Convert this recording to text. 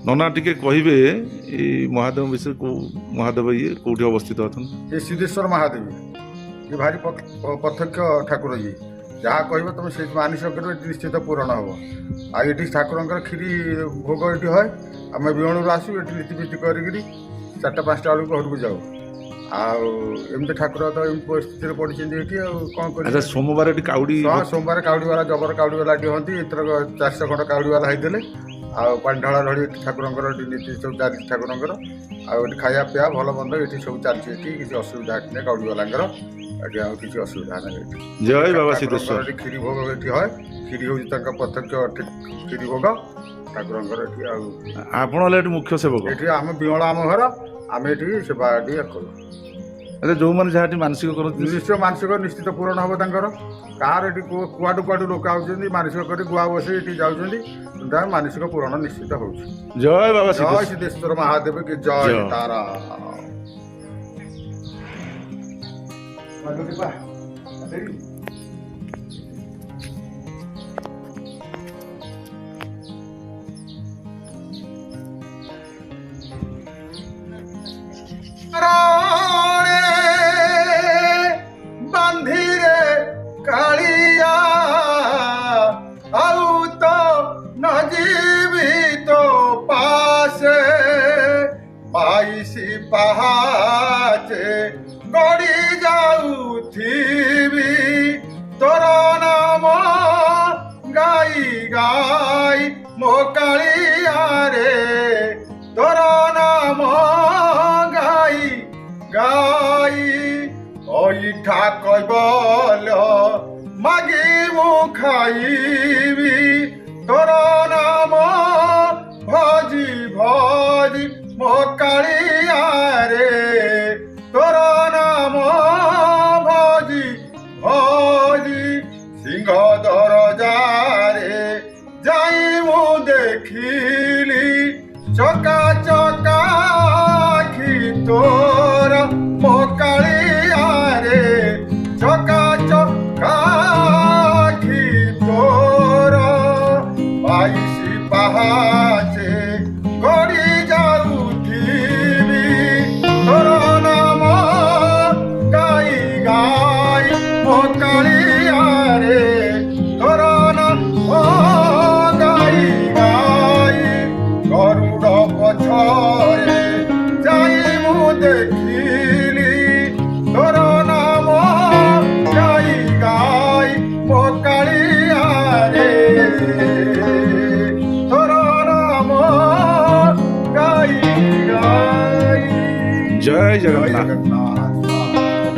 नना टिके कहिबे ए महादेव विषय को महादेव ये कोठी अवस्थित अछन ये सिद्धेश्वर महादेव ये भारी प्रत्यक्ष ठाकुर ये जहाँ कह तुम से मानिस कर निश्चित पूरण हम आई ठाकुर खीरी भोग ये है आम विहणु आसू ये नीतिफीति करी 4-5टा बेलू घर को जाऊ आमती ठाकुर तो एम परिस्थिति पड़ी कौन कर सोमवार काउडी सोमवार काउडी वाला जबर काउडी वाला हमें एथर 400 खंड काउडी वाला होते पानी ढला ढड़ी ठाकुर नीति सब चली ठाकुर आए खाया पिया भल मंद ये सब चलती किसी असुविधा नहीं काउडी वाला किसी असुविधा नहीं जय बाबा सिद्धेश्वर खीरी भोग ये है खीरी हूँ प्रत्यक्ष खीरी भोग ठाकुर आपण मुख्य सेवक ये आम विहला आम घर आम ये सेवा करूँ अच्छा जो मैंने जहाँ मानसिक करते निश्चय मानसिक निश्चित पूरण हम तर कहाँ कुआडू कुआडू लोक आउट मानसिक कर गुआ बस ये जाऊँच मानसिक पूरण निश्चित हो जय बाबा जय सिद्धेश्वर महादेव की जय तारा बांधीरे कालिया आउ तो न जीवी तो पासे 22 पहाचे गड़ी जाऊ थी तोर नाम गाई गाई मो कालिया रे तोर नाम गाई गाई ओइठा कइबल मागी मु खाइबी तोर नाम भजी भजी मो कालिया रे तोर नाम भजी भजी सिंह दरजारे जाई मु देखिली चका चका आखि तोर मो कालिया रे चका चका आखि तोर 22 पहाचे गड़ी जाऊथिबी तोर नाम गाई गाई मो कालिया रे तोर नाम गाई गाई गरुड़ पछरे जाई मु देखिली तोर नाम गाई गाई मो कालिया रे तोर नाम गाई गाई जय जगन्नाथ।